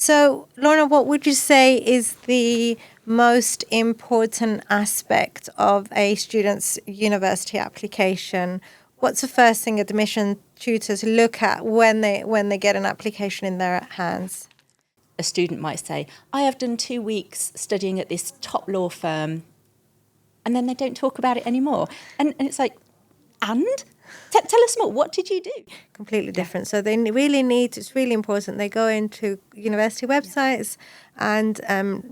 So, Lorna, what would you say is the most important aspect of a student's university application? What's the first thing admission tutors look at when they get an application in their hands? A student might say, I have done 2 weeks studying at this top law firm, and then they don't talk about it anymore. And it's like, tell us more, what did you do? Completely different. So they really need, it's really important, they go into university websites and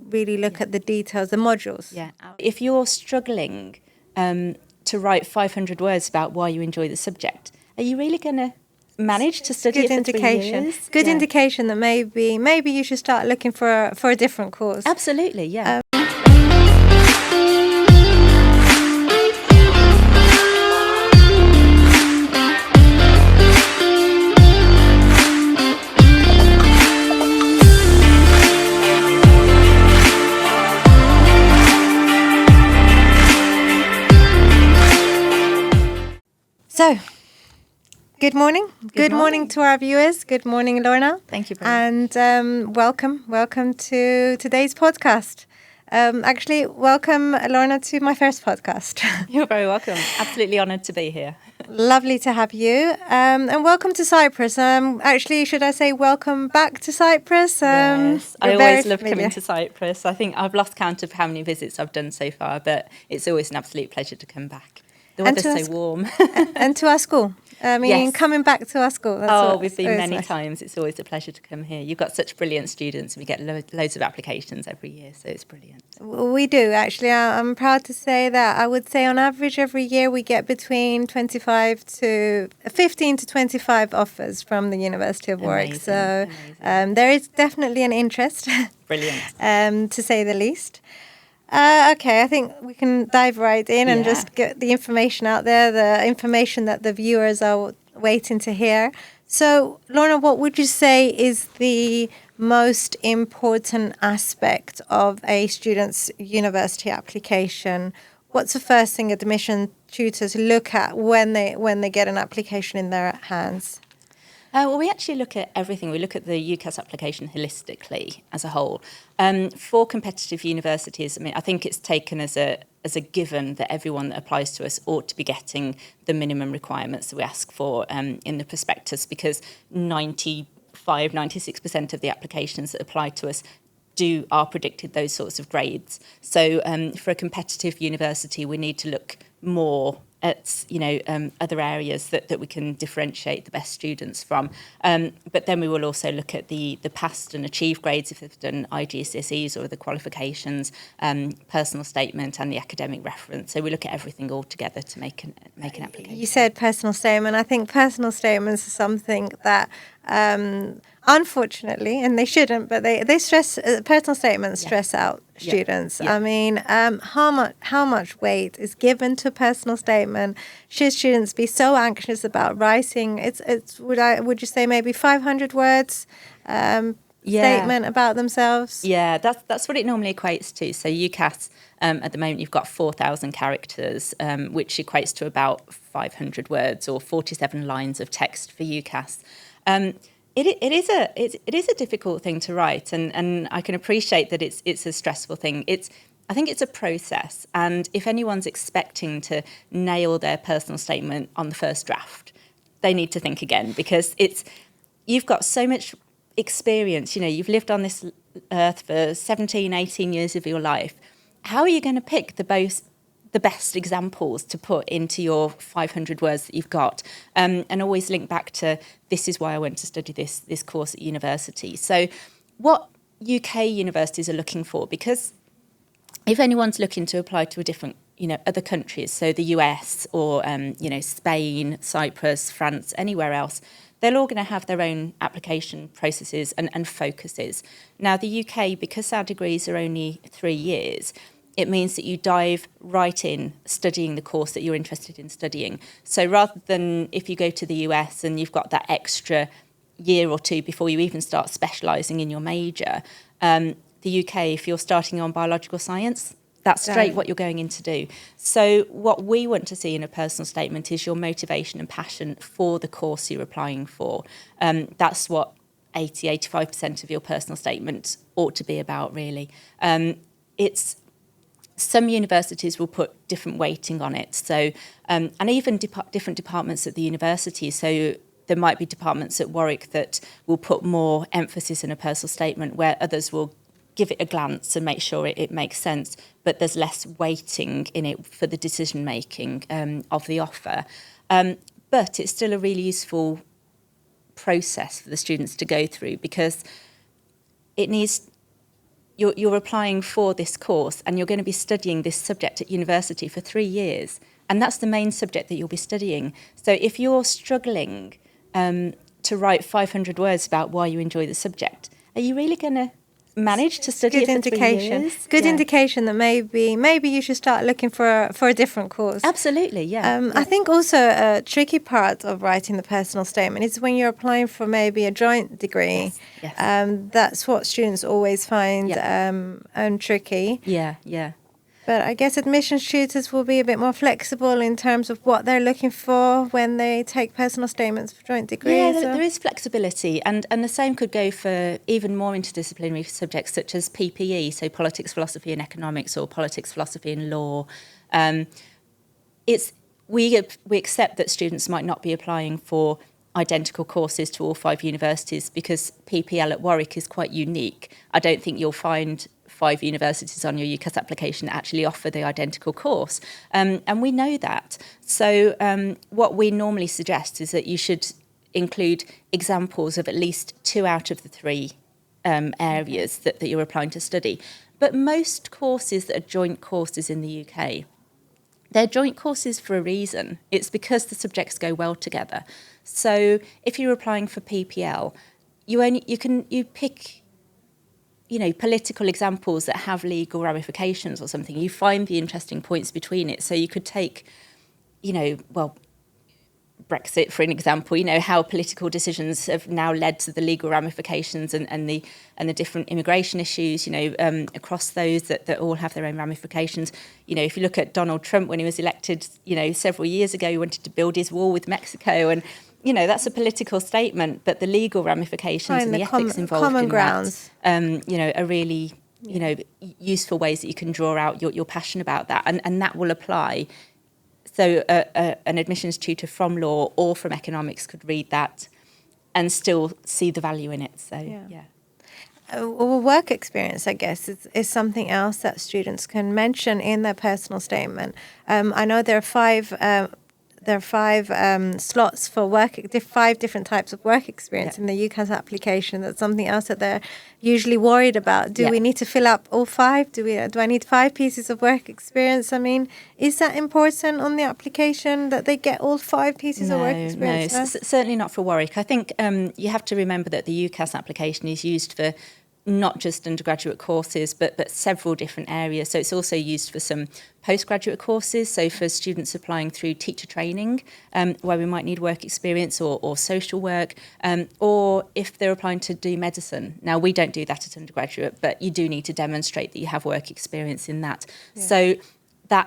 really look at the details, the modules. Yeah. If you're struggling to write 500 words about why you enjoy the subject, are you really going to manage to study it for 3 years? Good indication that maybe you should start looking for a different course. Absolutely, yeah. So, good morning. Good morning to our viewers. Good morning, Lorna. Thank you very much. And welcome to today's podcast. Actually, welcome, Lorna, to my first podcast. You're very welcome. Absolutely honoured to be here. Lovely to have you. And welcome to Cyprus. Actually, should I say welcome back to Cyprus? Yes, I always love coming to Cyprus. I think I've lost count of how many visits I've done so far, but it's always an absolute pleasure to come back. The weather's so warm. And to our school. I mean, yes. Coming back to our school. We've been many times. It's always a pleasure to come here. You've got such brilliant students. We get loads of applications every year, so it's brilliant. We do, actually. I'm proud to say that I would say on average every year we get between 15 to 25 offers from the University of Warwick. So there is definitely an interest. Brilliant. To say the least. Okay, I think we can dive right in and just get the information out there, the information that the viewers are waiting to hear. So, Lorna, what would you say is the most important aspect of a student's university application? What's the first thing admission tutors look at when they get an application in their hands? Well, we actually look at everything. We look at the UCAS application holistically as a whole. For competitive universities, I mean, I think it's taken as a given that everyone that applies to us ought to be getting the minimum requirements that we ask for in the prospectus, because 96% of the applications that apply to us are predicted those sorts of grades. So for a competitive university, we need to look more at other areas that we can differentiate the best students from. But then we will also look at the passed and achieved grades if they've done IGCSEs or the qualifications, personal statement and the academic reference. So we look at everything all together to make an application. You said personal statement. I think personal statements are something that unfortunately, and they shouldn't, but they stress personal statements stress out students. I mean, how much weight is given to personal statement? Should students be so anxious about writing? Would you say maybe 500 words statement about themselves? Yeah, that's what it normally equates to. So UCAS at the moment you've got 4,000 characters, which equates to about 500 words or 47 lines of text for UCAS. It is a difficult thing to write, and I can appreciate that it's a stressful thing. I think it's a process, and if anyone's expecting to nail their personal statement on the first draft, they need to think again, because you've got so much experience. You've lived on this earth for 17, 18 years of your life. How are you going to pick the best examples to put into your 500 words that you've got, and always link back to this is why I went to study this course at university. So what UK universities are looking for, because if anyone's looking to apply to a different, other countries, so the US or, Spain, Cyprus, France, anywhere else, they're all going to have their own application processes and focuses. Now, the UK, because our degrees are only 3 years, it means that you dive right in studying the course that you're interested in studying. So rather than if you go to the US and you've got that extra year or two before you even start specialising in your major, the UK, if you're starting on biological science, that's straight what you're going in to do. So what we want to see in a personal statement is your motivation and passion for the course you're applying for. That's what 85% of your personal statement ought to be about, really. It's some universities will put different weighting on it. So, and even different departments at the university. So there might be departments at Warwick that will put more emphasis in a personal statement, where others will give it a glance and make sure it makes sense, but there's less weighting in it for the decision making of the offer. But it's still a really useful process for the students to go through, because it needs, you're applying for this course and you're going to be studying this subject at university for 3 years, and that's the main subject that you'll be studying. So if you're struggling to write 500 words about why you enjoy the subject, are you really going to manage to study it for 3 years? Good indication that maybe you should start looking for a different course. Absolutely, yeah. I think also a tricky part of writing the personal statement is when you're applying for maybe a joint degree. Yes. That's what students always find tricky. Yeah. But I guess admissions tutors will be a bit more flexible in terms of what they're looking for when they take personal statements for joint degrees. Yeah, there is flexibility, and the same could go for even more interdisciplinary subjects such as PPE, so politics, philosophy and economics, or politics, philosophy and law. We accept that students might not be applying for identical courses to all 5 universities, because PPL at Warwick is quite unique. I don't think you'll find 5 universities on your UCAS application that actually offer the identical course. And we know that. So what we normally suggest is that you should include examples of at least 2 out of the 3 areas that you're applying to study. But most courses that are joint courses in the UK, they're joint courses for a reason. It's because the subjects go well together. So if you're applying for PPL, you pick political examples that have legal ramifications or something. You find the interesting points between it. So you could take, Brexit, for an example, how political decisions have now led to the legal ramifications and the different immigration issues, across those that all have their own ramifications. If you look at Donald Trump when he was elected, several years ago, he wanted to build his wall with Mexico, and that's a political statement, but the legal ramifications and the ethics involved in that, are really, useful ways that you can draw out your passion about that, and that will apply. So an admissions tutor from law or from economics could read that and still see the value in it. So, yeah. Work experience, I guess, is something else that students can mention in their personal statement. I know there are 5 slots for 5 different types of work experience in the UCAS application. That's something else that they're usually worried about. Do we need to fill up all 5? Do I need 5 pieces of work experience? I mean, is that important on the application that they get all 5 pieces of work experience? No, certainly not for Warwick. I think you have to remember that the UCAS application is used for not just undergraduate courses, but several different areas. So it's also used for some postgraduate courses. So for students applying through teacher training, where we might need work experience or social work, or if they're applying to do medicine. Now, we don't do that at undergraduate, but you do need to demonstrate that you have work experience in that. Yeah. So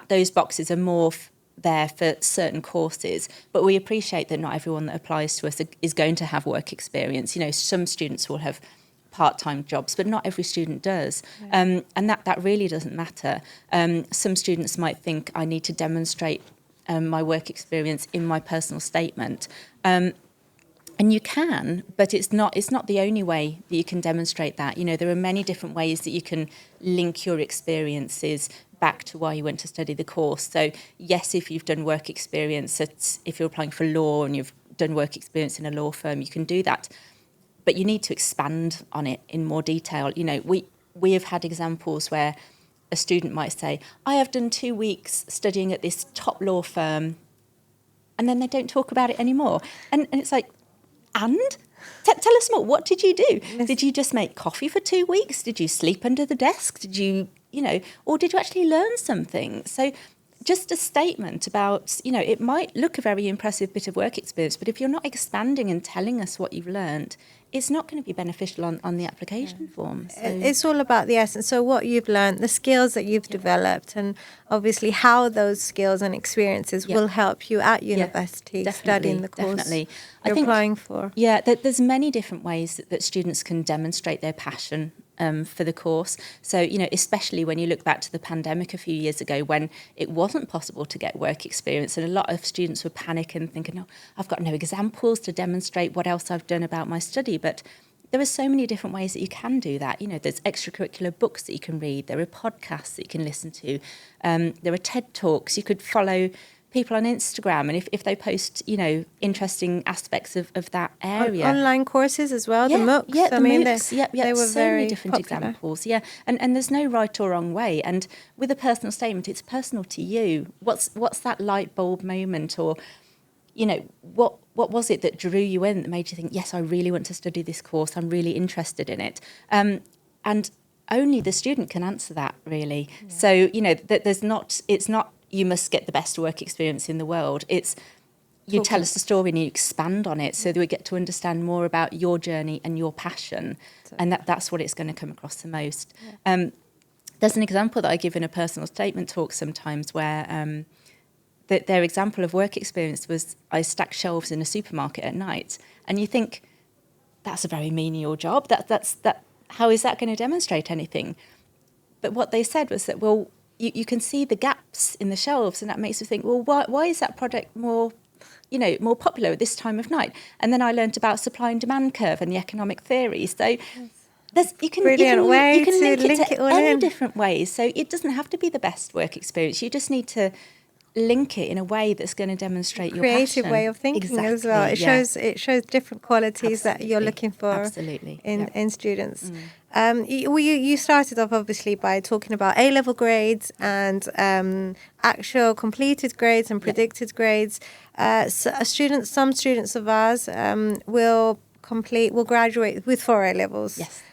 those boxes are more there for certain courses, but we appreciate that not everyone that applies to us is going to have work experience. Some students will have part-time jobs, but not every student does. And that really doesn't matter. Some students might think, I need to demonstrate my work experience in my personal statement. And you can, but it's not the only way that you can demonstrate that. There are many different ways that you can link your experiences back to why you went to study the course. So yes, if you've done work experience, if you're applying for law and you've done work experience in a law firm, you can do that. But you need to expand on it in more detail. We have had examples where a student might say, I have done 2 weeks studying at this top law firm, and then they don't talk about it anymore. And it's like, tell us more. What did you do? Did you just make coffee for 2 weeks? Did you sleep under the desk? Did you, or did you actually learn something? So just a statement about, it might look a very impressive bit of work experience, but if you're not expanding and telling us what you've learned, it's not going to be beneficial on the application form. So. It's all about the essence. So what you've learned, the skills that you've developed, and obviously how those skills and experiences will help you at university studying the course you're applying for. Yeah, there's many different ways that students can demonstrate their passion for the course. So, especially when you look back to the pandemic a few years ago when it wasn't possible to get work experience, and a lot of students were panicking, thinking, "Oh, I've got no examples to demonstrate what else I've done about my study." But there are so many different ways that you can do that. There's extracurricular books that you can read. There are podcasts that you can listen to. There are TED Talks. You could follow people on Instagram, and if they post, interesting aspects of that area. Online courses as well, the MOOCs. Yeah, the MOOCs. They were so very many different popular. examples. Yeah, and there's no right or wrong way. And with a personal statement, it's personal to you. What's that light bulb moment, or what was it that drew you in, that made you think, yes, I really want to study this course. I'm really interested in it. And only the student can answer that, really. Yeah. So it's not you must get the best work experience in the world. It's you tell us the story and you expand on it so that we get to understand more about your journey and your passion. And that's what it's going to come across the most. Yeah. There's an example that I give in a personal statement talk sometimes where their example of work experience was, I stacked shelves in a supermarket at night. And you think, that's a very menial job. How is that going to demonstrate anything? But what they said was that, well, you can see the gaps in the shelves, and that makes you think, well, why is that product more popular at this time of night? And then I learnt about supply and demand curve and the economic theory. So you can link it to any different ways. So it doesn't have to be the best work experience. You just need to link it in a way that's going to demonstrate your creative way of thinking as well. It shows different qualities that you're looking for in students. You started off obviously by talking about A-level grades and actual completed grades and predicted grades. Some students of ours will graduate with 4 A-levels. Yes.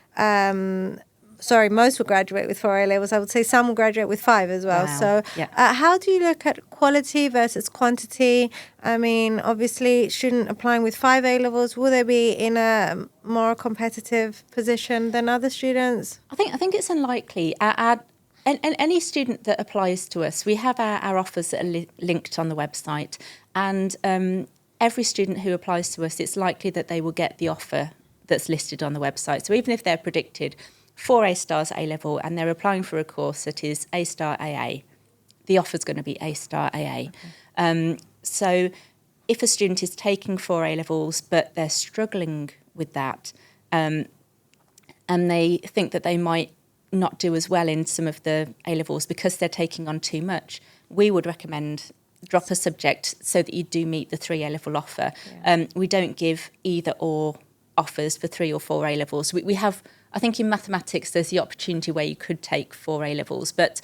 Most will graduate with 4 A-levels. I would say some will graduate with 5 as well. Wow. So how do you look at quality versus quantity? I mean, obviously, student applying with 5 A-levels, will they be in a more competitive position than other students? I think it's unlikely. And any student that applies to us, we have our offers that are linked on the website. And every student who applies to us, it's likely that they will get the offer that's listed on the website. So even if they're predicted 4 A stars A-level and they're applying for a course that is A star AA, the offer's going to be A star AA. Okay. So if a student is taking 4 A-levels but they're struggling with that and they think that they might not do as well in some of the A-levels because they're taking on too much, we would recommend drop a subject so that you do meet the 3 A-level offer. Yeah. We don't give either or offers for 3 or 4 A-levels. We have, I think in mathematics, there's the opportunity where you could take 4 A-levels, but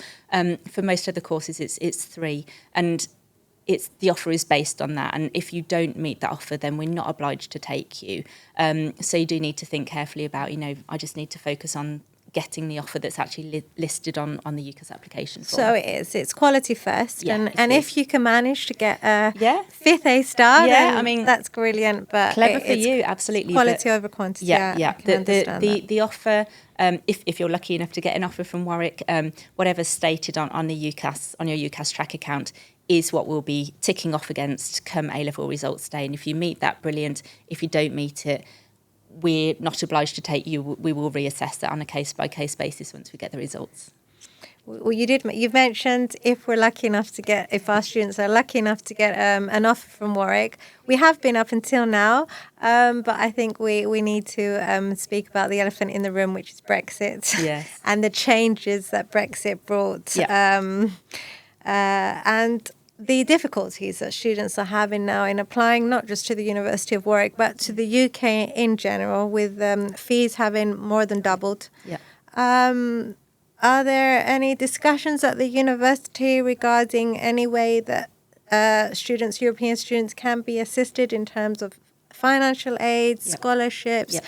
for most other courses, it's 3. And the offer is based on that. And if you don't meet that offer, then we're not obliged to take you. So you do need to think carefully about, I just need to focus on getting the offer that's actually listed on the UCAS application form. So it's quality first, and if you can manage to get a 5th A star, then that's brilliant. But clever for you, absolutely. Quality over quantity. The offer, if you're lucky enough to get an offer from Warwick, whatever's stated on the UCAS, on your UCAS track account, is what we'll be ticking off against come A-level results day. And if you meet that, brilliant. If you don't meet it, we're not obliged to take you. We will reassess that on a case-by-case basis once we get the results. Well, you've mentioned if our students are lucky enough to get an offer from Warwick. We have been up until now, but I think we need to speak about the elephant in the room, which is Brexit. Yes. And the changes that Brexit brought. Yeah. And the difficulties that students are having now in applying not just to the University of Warwick but to the UK in general, with fees having more than doubled. Yeah. Are there any discussions at the university regarding any way that European students can be assisted in terms of financial aid, scholarships? Yeah.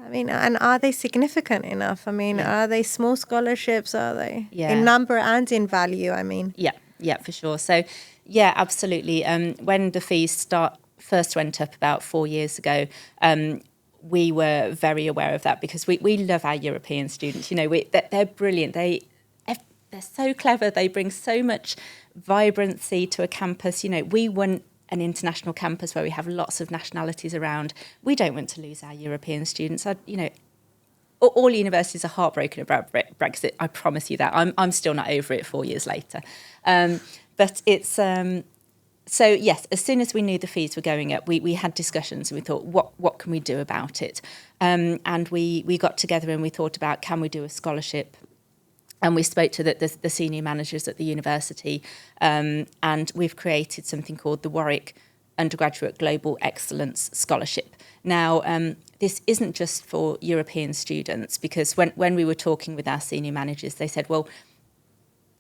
I mean, and are they significant enough? I mean, are they small scholarships? Are they in number and in value? I mean, yeah, for sure. So, yeah, absolutely. When the fees first went up about 4 years ago, we were very aware of that because we love our European students. You know, they're brilliant. They're so clever. They bring so much vibrancy to a campus. You know, we want an international campus where we have lots of nationalities around. We don't want to lose our European students. All universities are heartbroken about Brexit. I promise you that. I'm still not over it 4 years later. But it's so yes. As soon as we knew the fees were going up, we had discussions and we thought, what can we do about it? And we got together and we thought about, can we do a scholarship? And we spoke to the senior managers at the university, and we've created something called the Warwick Undergraduate Global Excellence Scholarship. Now, this isn't just for European students, because when we were talking with our senior managers, they said, well,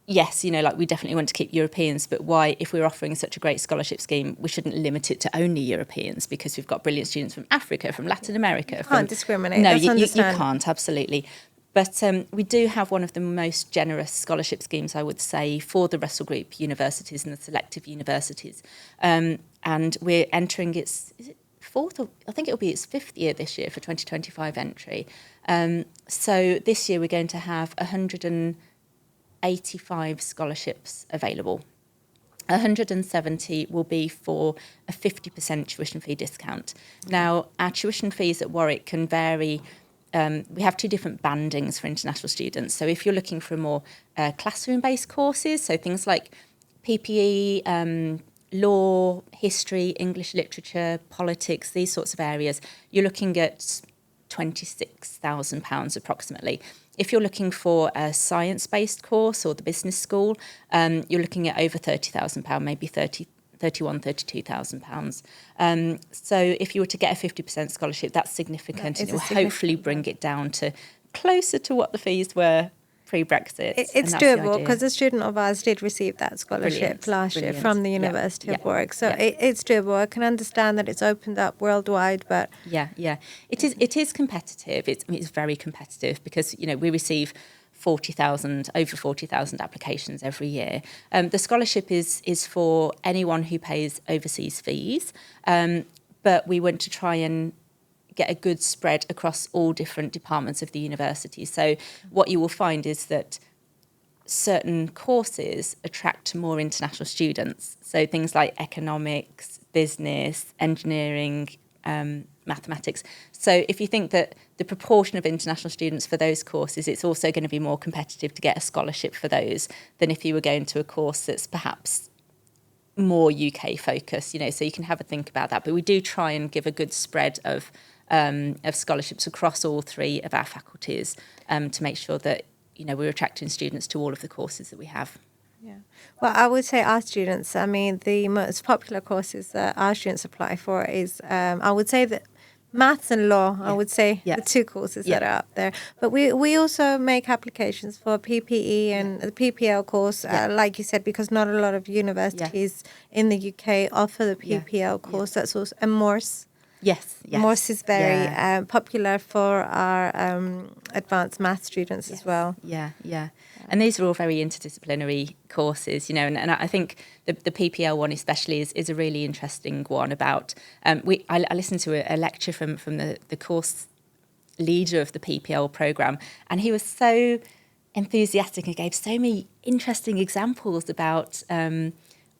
yes, you know, like we definitely want to keep Europeans, but why, if we're offering such a great scholarship scheme, we shouldn't limit it to only Europeans, because we've got brilliant students from Africa, from Latin America. You can't discriminate. No, That's you can't, absolutely. But we do have one of the most generous scholarship schemes, I would say, for the Russell Group universities and the selective universities. And we're entering is it fourth, or I think it'll be its fifth year this year for 2025 entry. So this year we're going to have 185 scholarships available. 170 will be for a 50% tuition fee discount. Now, our tuition fees at Warwick can vary. We have two different bandings for international students. So if you're looking for more classroom-based courses, so things like PPE, law, history, English literature, politics, these sorts of areas, you're looking at £26,000 approximately. If you're looking for a science-based course or the business school, you're looking at over £30,000, maybe £32,000. So if you were to get a 50% scholarship, that's significant, and it will hopefully bring it down to closer to what the fees were pre-Brexit. It's doable, because a student of ours did receive that scholarship last year from the University of Warwick. So it's doable. I can understand that it's opened up worldwide, but it is competitive. It's very competitive, because you know we receive over 40,000 applications every year. The scholarship is for anyone who pays overseas fees, but we want to try and get a good spread across all different departments of the university. So what you will find is that certain courses attract more international students. So things like economics, business, engineering, mathematics. So if you think that the proportion of international students for those courses, it's also going to be more competitive to get a scholarship for those than if you were going to a course that's perhaps more UK focused, you know, so you can have a think about that. But we do try and give a good spread of scholarships across all three of our faculties to make sure that, you know, we're attracting students to all of the courses that we have. Yeah. Well, I would say our students, I mean, the most popular courses that our students apply for is, I would say that maths and law, I would say, the two courses that are up there. But we also make applications for PPE and the PPL course, like you said, because not a lot of universities in the UK offer the PPL course. That's also, and Morse. Yes. Morse is very popular for our advanced math students as well. Yeah. And these are all very interdisciplinary courses, you know, and I think the PPL one especially is a really interesting one about, I listened to a lecture from the course leader of the PPL programme, and he was so enthusiastic and gave so many interesting examples about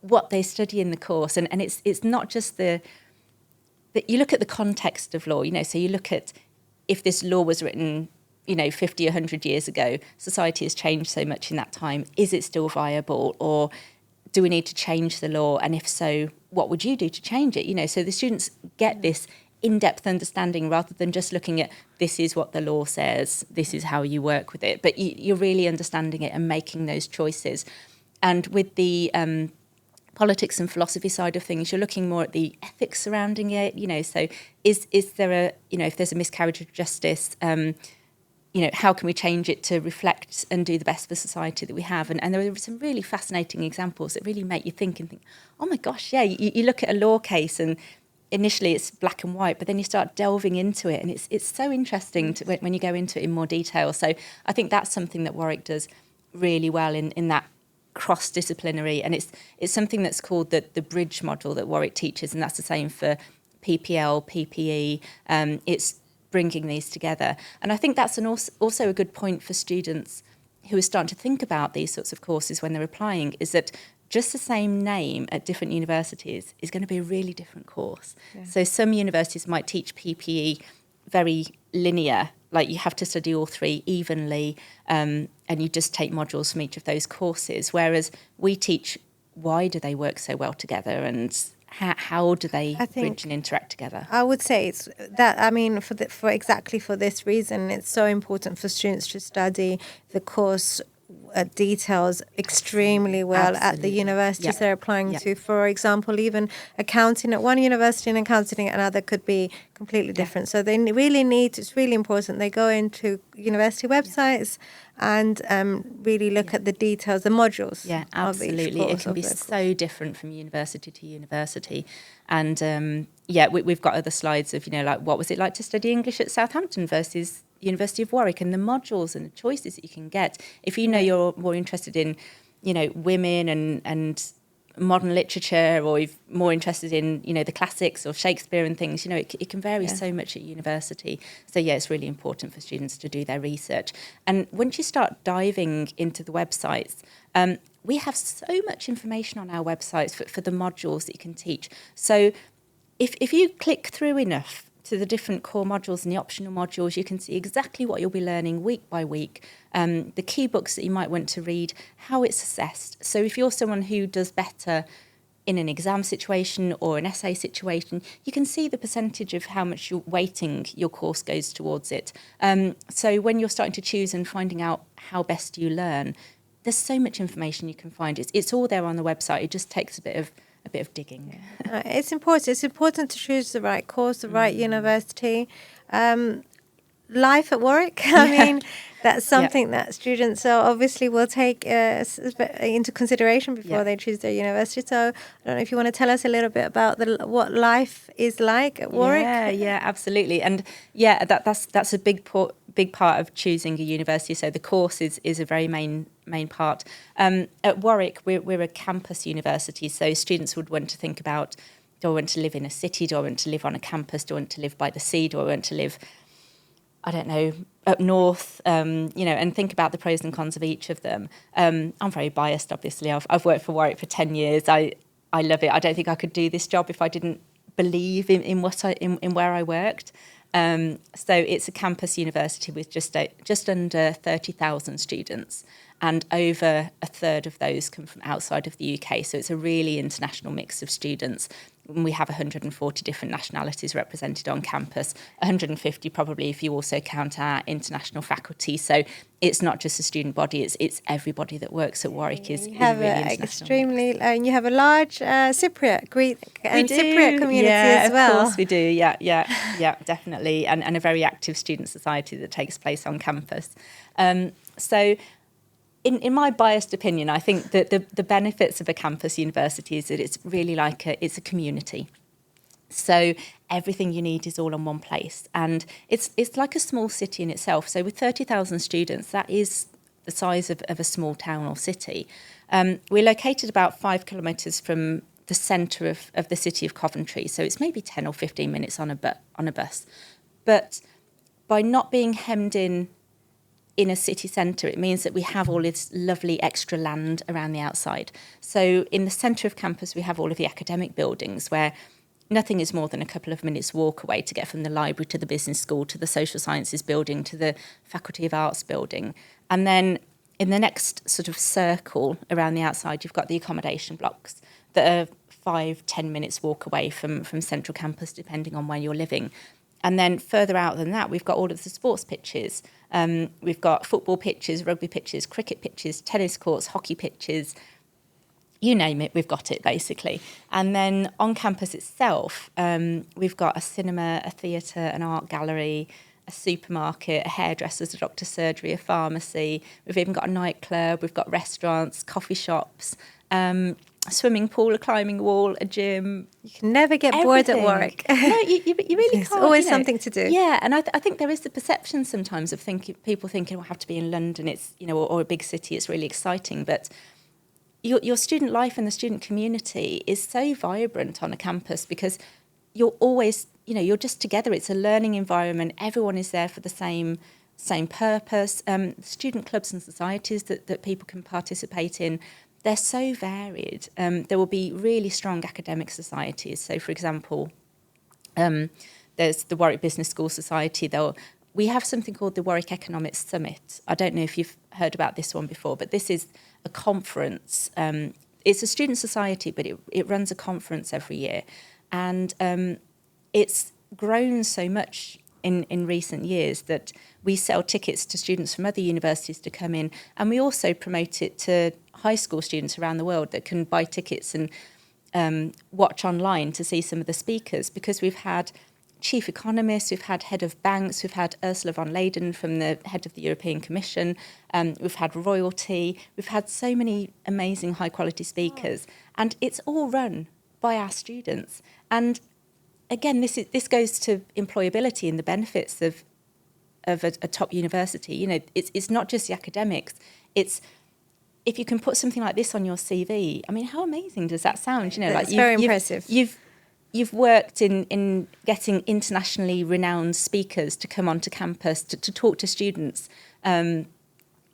what they study in the course. And it's not just that you look at the context of law, you know, so you look at if this law was written, you know, 50, 100 years ago, society has changed so much in that time. Is it still viable, or do we need to change the law? And if so, what would you do to change it? You know, so the students get this in-depth understanding rather than just looking at this is what the law says, this is how you work with it. But you're really understanding it and making those choices. And with the politics and philosophy side of things, you're looking more at the ethics surrounding it. You know, so is there a, you know, if there's a miscarriage of justice, you know, how can we change it to reflect and do the best for society that we have? And there are some really fascinating examples that really make you think, oh my gosh, yeah, you look at a law case and initially it's black and white, but then you start delving into it, and it's so interesting when you go into it in more detail. So I think that's something that Warwick does really well in that cross-disciplinary, and it's something that's called the bridge model that Warwick teaches, and that's the same for PPL, PPE. It's bringing these together. And I think that's also a good point for students who are starting to think about these sorts of courses when they're applying, is that just the same name at different universities is going to be a really different course. Yeah. So some universities might teach PPE very linear, like you have to study all three evenly, and you just take modules from each of those courses, whereas we teach why do they work so well together and how do they bridge and interact together? I would say it's that, I mean, for exactly for this reason, it's so important for students to study the course details extremely well at the universities they're applying to. For example, even accounting at one university and accounting at another could be completely different. So they really it's really important they go into university websites and really look at the details, the modules. Yeah, absolutely. It can be so different from university to university. And we've got other slides of, like what was it like to study English at Southampton versus University of Warwick, and the modules and the choices that you can get. If you're more interested in, women and modern literature, or you're more interested in, the classics or Shakespeare and things, it can vary so much at university. So it's really important for students to do their research. And once you start diving into the websites, we have so much information on our websites for the modules that you can teach. So if you click through enough to the different core modules and the optional modules, you can see exactly what you'll be learning week by week, the key books that you might want to read, how it's assessed. So if you're someone who does better in an exam situation or an essay situation, you can see the percentage of how much weighting your course goes towards it. So when you're starting to choose and finding out how best do you learn, there's so much information you can find. It's all there on the website. It just takes a bit of digging. It's important. It's important to choose the right course, the right university. Life at Warwick, I mean, that's something that students obviously will take into consideration before they choose their university. So I don't know if you want to tell us a little bit about what life is like at Warwick. Yeah, absolutely. And that's a big part of choosing a university. So the course is a very main part. At Warwick, we're a campus university, so students would want to think about, do I want to live in a city? Do I want to live on a campus? Do I want to live by the sea? Do I want to live, I don't know, up north, and think about the pros and cons of each of them. I'm very biased, obviously. I've worked for Warwick for 10 years. I love it. I don't think I could do this job if I didn't believe in where I worked. So it's a campus university with just under 30,000 students, and over a third of those come from outside of the UK. So it's a really international mix of students. We have 140 different nationalities represented on campus, 150 probably if you also count our international faculty. So it's not just a student body, it's everybody that works at Warwick is really international. And you have a large Cypriot community as well. Of course we do, yeah, definitely, and a very active student society that takes place on campus. So in my biased opinion, I think that the benefits of a campus university is that it's really like it's a community. So everything you need is all in one place, and it's like a small city in itself. So with 30,000 students, that is the size of a small town or city. We're located about 5 kilometres from the centre of the city of Coventry, so it's maybe 10 or 15 minutes on a bus. But by not being hemmed in a city centre, it means that we have all this lovely extra land around the outside. So in the centre of campus, we have all of the academic buildings where nothing is more than a couple of minutes walk away to get from the library to the business school, to the social sciences building, to the Faculty of Arts building. And then in the next sort of circle around the outside, you've got the accommodation blocks that are 5-10 minutes walk away from central campus, depending on where you're living. And then further out than that, we've got all of the sports pitches. We've got football pitches, rugby pitches, cricket pitches, tennis courts, hockey pitches, you name it, we've got it basically. And then on campus itself, we've got a cinema, a theatre, an art gallery, a supermarket, a hairdresser's, a doctor's surgery, a pharmacy. We've even got a nightclub, we've got restaurants, coffee shops, a swimming pool, a climbing wall, a gym. You can never get bored at Warwick. No, you really can't. There's always something to do. Yeah, and I think there is the perception sometimes of people thinking, I have to be in London, it's or a big city, it's really exciting. But your student life and the student community is so vibrant on a campus because you're always you're just together. It's a learning environment. Everyone is there for the same purpose. Student clubs and societies that people can participate in, they're so varied. There will be really strong academic societies. So, for example, there's the Warwick Business School Society. We have something called the Warwick Economics Summit. I don't know if you've heard about this one before, but this is a conference. It's a student society, but it runs a conference every year. And it's grown so much in recent years that we sell tickets to students from other universities to come in, and we also promote it to high school students around the world that can buy tickets and watch online to see some of the speakers, because we've had chief economists, we've had head of banks, we've had Ursula von Leyen from the head of the European Commission, we've had royalty, we've had so many amazing high quality speakers, and it's all run by our students. And again, this goes to employability and the benefits of a top university. It's not just the academics. It's if you can put something like this on your CV. I mean, how amazing does that sound? It's very impressive. You've worked in getting internationally renowned speakers to come onto campus to talk to students. And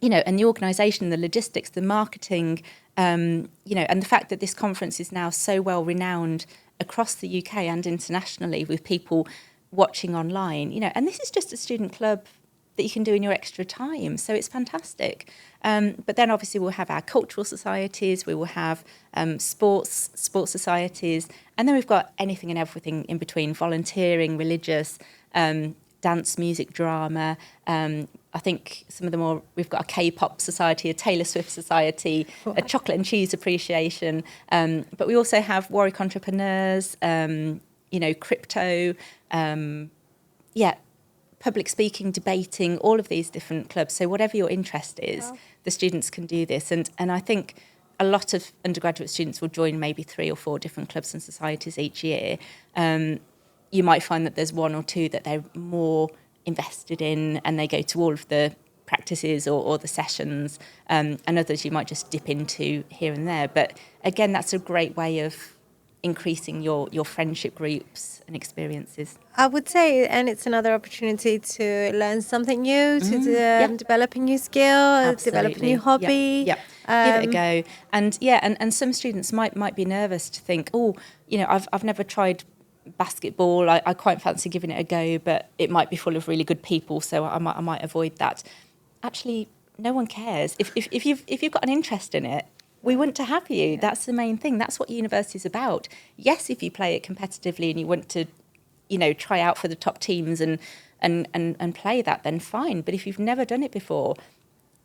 the organisation, the logistics, the marketing, and the fact that this conference is now so well renowned across the UK and internationally with people watching online, and this is just a student club that you can do in your extra time. So it's fantastic. But then obviously we'll have our cultural societies, we will have sports societies, and then we've got anything and everything in between: volunteering, religious, dance, music, drama. I think some of the more, we've got a K-pop society, a Taylor Swift society, a chocolate and cheese appreciation. But we also have Warwick entrepreneurs, crypto, public speaking, debating, all of these different clubs. So whatever your interest is, the students can do this. And I think a lot of undergraduate students will join maybe 3 or 4 different clubs and societies each year. You might find that there's 1 or 2 that they're more invested in, and they go to all of the practices or the sessions, and others you might just dip into here and there. But again, that's a great way of increasing your friendship groups and experiences. I would say, and it's another opportunity to learn something new, to develop a new skill, develop a new hobby. Give it a go. And and some students might be nervous to think, I've never tried basketball. I quite fancy giving it a go, but it might be full of really good people, so I might avoid that. Actually, no one cares. If you've got an interest in it, we want to have you. That's the main thing. That's what university is about. Yes, if you play it competitively and you want to, try out for the top teams and play that, then fine. But if you've never done it before,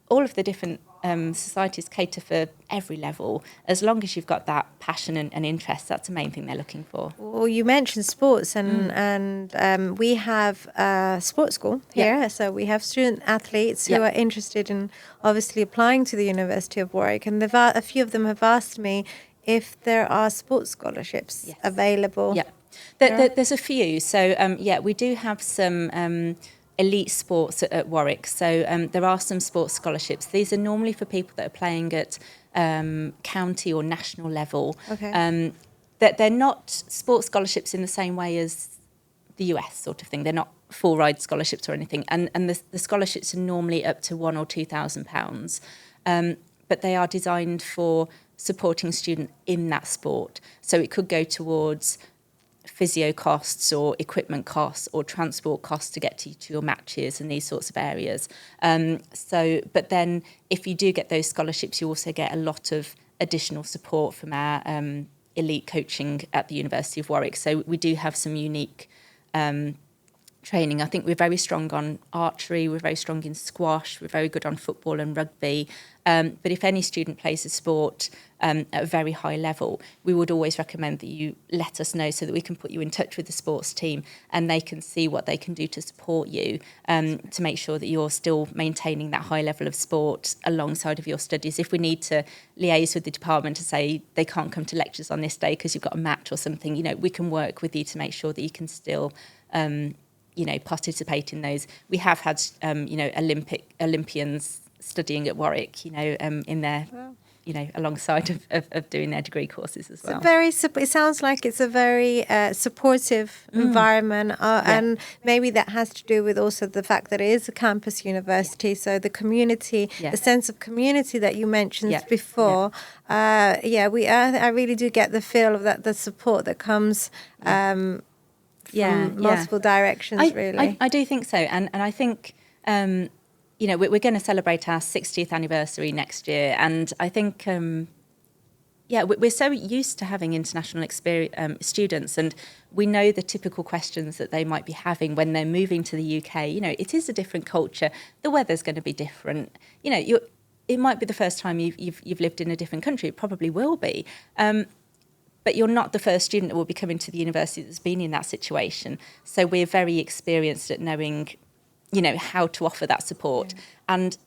all of the different societies cater for every level. As long as you've got that passion and interest, that's the main thing they're looking for. Well, you mentioned sports, and we have a sports school here. So we have student athletes who are interested in obviously applying to the University of Warwick, and a few of them have asked me if there are sports scholarships available. Yeah, there's a few. So we do have some elite sports at Warwick. So there are some sports scholarships. These are normally for people that are playing at county or national level. Okay. They're not sports scholarships in the same way as the US sort of thing. They're not full ride scholarships or anything. And the scholarships are normally up to £1,000 or £2,000. But they are designed for supporting student in that sport. So it could go towards physio costs or equipment costs or transport costs to get to your matches and these sorts of areas. But then if you do get those scholarships, you also get a lot of additional support from our elite coaching at the University of Warwick. So we do have some unique training. I think we're very strong on archery, we're very strong in squash, we're very good on football and rugby. But if any student plays a sport at a very high level, we would always recommend that you let us know so that we can put you in touch with the sports team and they can see what they can do to support you, to make sure that you're still maintaining that high level of sport alongside of your studies. If we need to liaise with the department to say they can't come to lectures on this day because you've got a match or something, we can work with you to make sure that you can still participate in those. We have had Olympians studying at Warwick, in their alongside of doing their degree courses as well. It sounds like it's a very supportive environment, and maybe that has to do with also the fact that it is a campus university. So the community, the sense of community that you mentioned before, I really do get the feel of that, the support that comes from multiple directions, really. I do think so, and I think we're going to celebrate our 60th anniversary next year, and I think we're so used to having international students, and we know the typical questions that they might be having when they're moving to the UK. It is a different culture. The weather's going to be different. It might be the first time you've lived in a different country. It probably will be. But you're not the first student that will be coming to the university that's been in that situation. So we're very experienced at knowing, how to offer that support. Yeah. And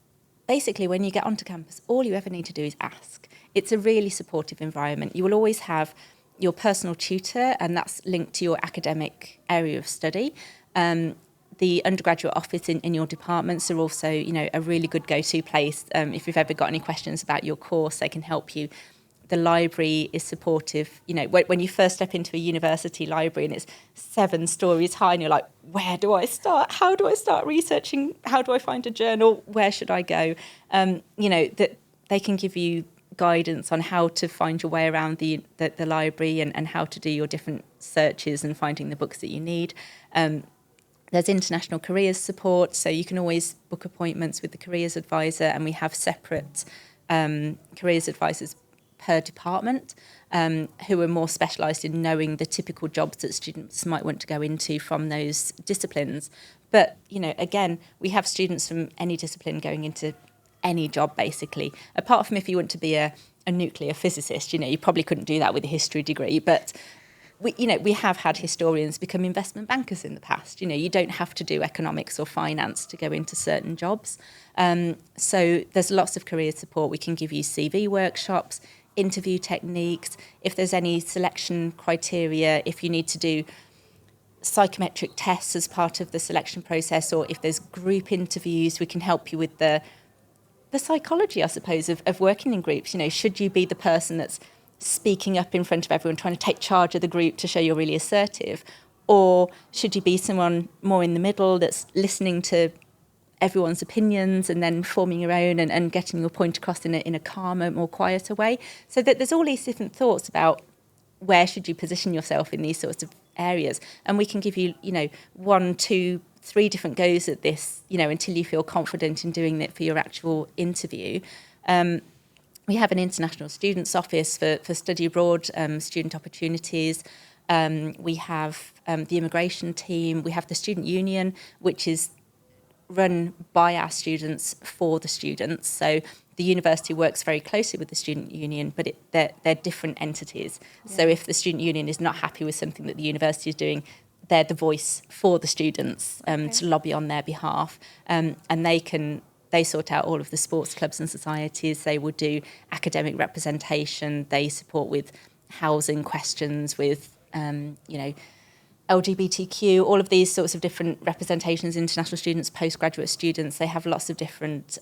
basically, when you get onto campus, all you ever need to do is ask. It's a really supportive environment. You will always have your personal tutor, and that's linked to your academic area of study. The undergraduate office in your departments are also, a really good go-to place. If you've ever got any questions about your course, they can help you. The library is supportive. When you first step into a university library and it's 7 stories high and you're like, where do I start? How do I start researching? How do I find a journal? Where should I go? That they can give you guidance on how to find your way around the library and how to do your different searches and finding the books that you need. There's international careers support, so you can always book appointments with the careers advisor, and we have separate careers advisors per department who are more specialised in knowing the typical jobs that students might want to go into from those disciplines. But, again, we have students from any discipline going into any job, basically, apart from if you want to be a nuclear physicist. You probably couldn't do that with a history degree, but we have had historians become investment bankers in the past. You don't have to do economics or finance to go into certain jobs. So there's lots of career support. We can give you CV workshops, interview techniques, if there's any selection criteria, if you need to do psychometric tests as part of the selection process, or if there's group interviews, we can help you with the psychology, I suppose, of working in groups. Should you be the person that's speaking up in front of everyone, trying to take charge of the group to show you're really assertive? Or should you be someone more in the middle that's listening to everyone's opinions and then forming your own and getting your point across in a calmer, more quieter way? So that there's all these different thoughts about where should you position yourself in these sorts of areas. And we can give you, 1, 2, 3 different goes at this, until you feel confident in doing it for your actual interview. We have an international students office for study abroad, student opportunities. We have the immigration team. We have the student union, which is run by our students for the students. So the university works very closely with the student union, but they're different entities. Yeah. So if the student union is not happy with something that the university is doing, they're the voice for the students to lobby on their behalf. And they sort out all of the sports clubs and societies. They will do academic representation. They support with housing questions, with, LGBTQ, all of these sorts of different representations, international students, postgraduate students. They have lots of different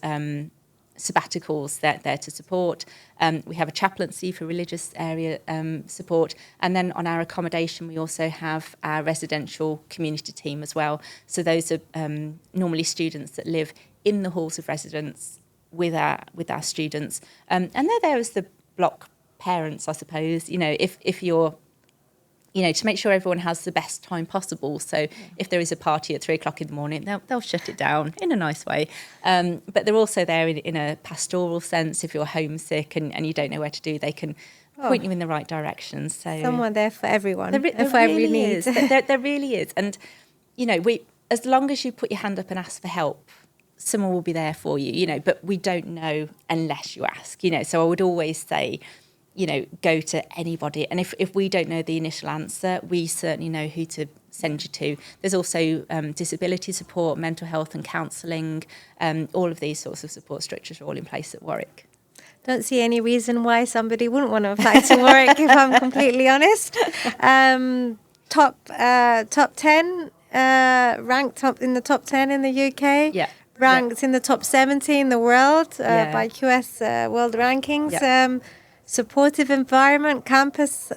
sabbaticals there to support. We have a chaplaincy for religious area support. And then on our accommodation, we also have our residential community team as well. So those are normally students that live in the halls of residence with our students. And they're there as the block parents, I suppose, if you're, to make sure everyone has the best time possible. So if there is a party at 3:00 in the morning, they'll shut it down in a nice way. But they're also there in a pastoral sense. If you're homesick and you don't know where to do, they can point you in the right direction. So someone there for everyone, there for every need. There really is. And, as long as you put your hand up and ask for help, someone will be there for you, but we don't know unless you ask, So I would always say, go to anybody. And if we don't know the initial answer, we certainly know who to send you to. There's also disability support, mental health and counselling. All of these sorts of support structures are all in place at Warwick. Don't see any reason why somebody wouldn't want to apply to Warwick, if I'm completely honest. Top 10, ranked up in the top 10 in the UK. Yeah. ranked in the top 70 in the world by QS World Rankings. Supportive environment, campus,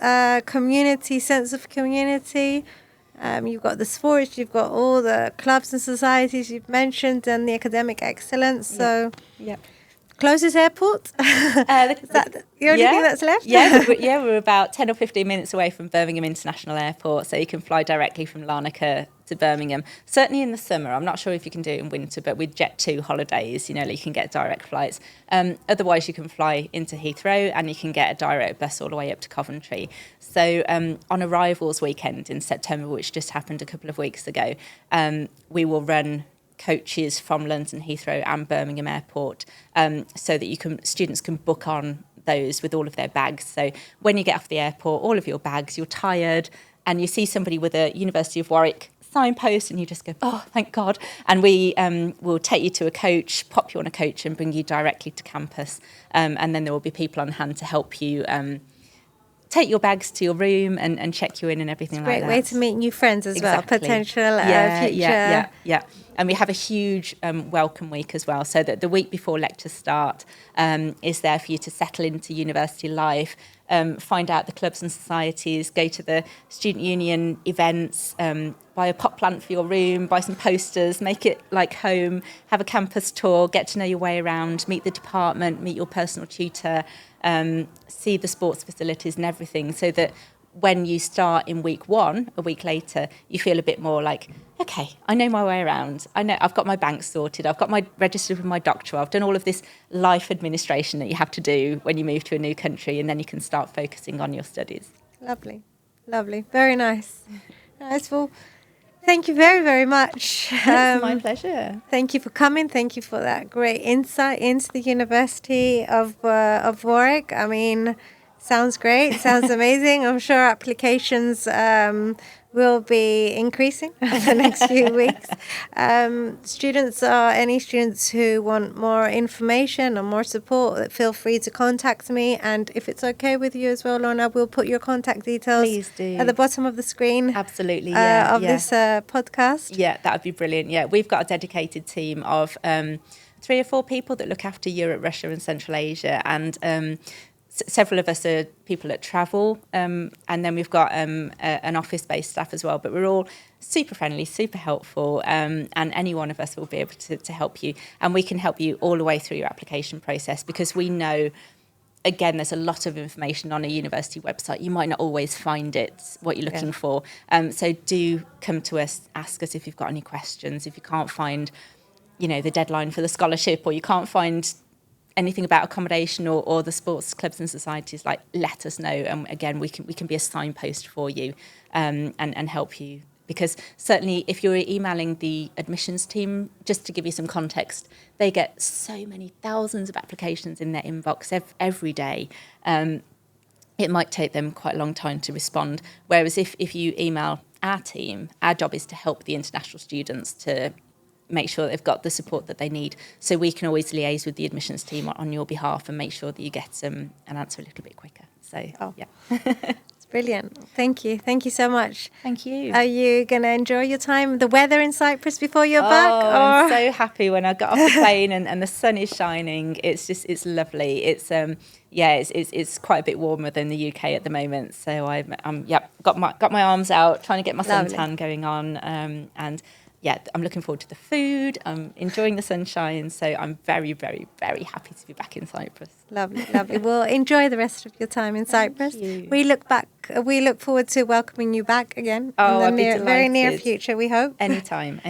community, sense of community. You've got the sports, you've got all the clubs and societies you've mentioned, and the academic excellence. So, closest airport? Is that the only thing that's left? We're about 10 or 15 minutes away from Birmingham International Airport, so you can fly directly from Larnaca to Birmingham. Certainly in the summer, I'm not sure if you can do it in winter, but with Jet2 holidays, you can get direct flights. Otherwise, you can fly into Heathrow and you can get a direct bus all the way up to Coventry. So on Arrivals weekend in September, which just happened a couple of weeks ago, we will run coaches from London Heathrow and Birmingham Airport, so that students can book on those with all of their bags. So when you get off the airport, all of your bags, you're tired, and you see somebody with a University of Warwick signpost, and you just go, oh, thank God. And we will take you to a coach, pop you on a coach, and bring you directly to campus. And then there will be people on hand to help you take your bags to your room and check you in and everything like that. Great way to meet new friends as well, potential future. Yeah. And we have a huge welcome week as well, so that the week before lectures start is there for you to settle into university life, find out the clubs and societies, go to the student union events, buy a pot plant for your room, buy some posters, make it like home, have a campus tour, get to know your way around, meet the department, meet your personal tutor, see the sports facilities and everything, so that when you start in week one, a week later, you feel a bit more like, okay, I know my way around. I know I've got my bank sorted. I've got my registered with my doctor. I've done all of this life administration that you have to do when you move to a new country, and then you can start focusing on your studies. Lovely. Very nice. Well, thank you very, very much. It's my pleasure. Thank you for coming. Thank you for that great insight into the University of Warwick. I mean, sounds great. Sounds amazing. I'm sure applications will be increasing over the next few weeks. Any students who want more information or more support, feel free to contact me. And if it's okay with you as well, Lorna, we'll put your contact details at the bottom of the screen. Absolutely, this podcast. Yeah, that would be brilliant. Yeah, we've got a dedicated team of 3 or 4 people that look after Europe, Russia and Central Asia, and several of us are people that travel, and then we've got an office-based staff as well, but we're all super friendly, super helpful, and any one of us will be able to help you, and we can help you all the way through your application process, because we know, again, there's a lot of information on a university website. You might not always find what you're looking for, so do come to us, ask us if you've got any questions. If you can't find, the deadline for the scholarship, or you can't find anything about accommodation or the sports clubs and societies, let us know, and again we can be a signpost for you, and help you, because certainly if you're emailing the admissions team, just to give you some context, they get so many thousands of applications in their inbox every day. It might take them quite a long time to respond, whereas if you email our team, our job is to help the international students to make sure they've got the support that they need, so we can always liaise with the admissions team on your behalf and make sure that you get an answer a little bit quicker. So It's brilliant. Thank you so much. Thank you. Are you going to enjoy your time, the weather in Cyprus before you're back? I'm so happy when I got off the plane and the sun is shining. It's lovely. It's quite a bit warmer than the UK at the moment, so I'm got my arms out trying to get my suntan going on, and I'm looking forward to the food. I'm enjoying the sunshine, so I'm very, very, very happy to be back in Cyprus. Lovely. Well, enjoy the rest of your time in Cyprus. We look forward to welcoming you back again in the very near future, we hope. Anytime.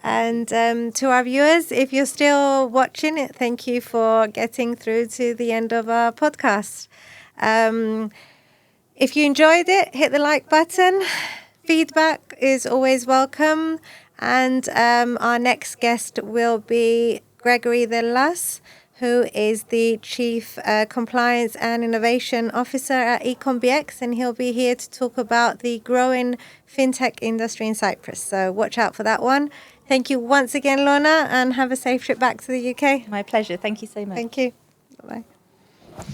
And to our viewers, if you're still watching it, thank you for getting through to the end of our podcast. If you enjoyed it, hit the like button. Feedback is always welcome. And our next guest will be Gregory Delas, who is the Chief Compliance and Innovation Officer at EconBX, and he'll be here to talk about the growing fintech industry in Cyprus. So watch out for that one. Thank you once again, Lorna, and have a safe trip back to the UK. My pleasure. Thank you so much. Thank you. Bye-bye.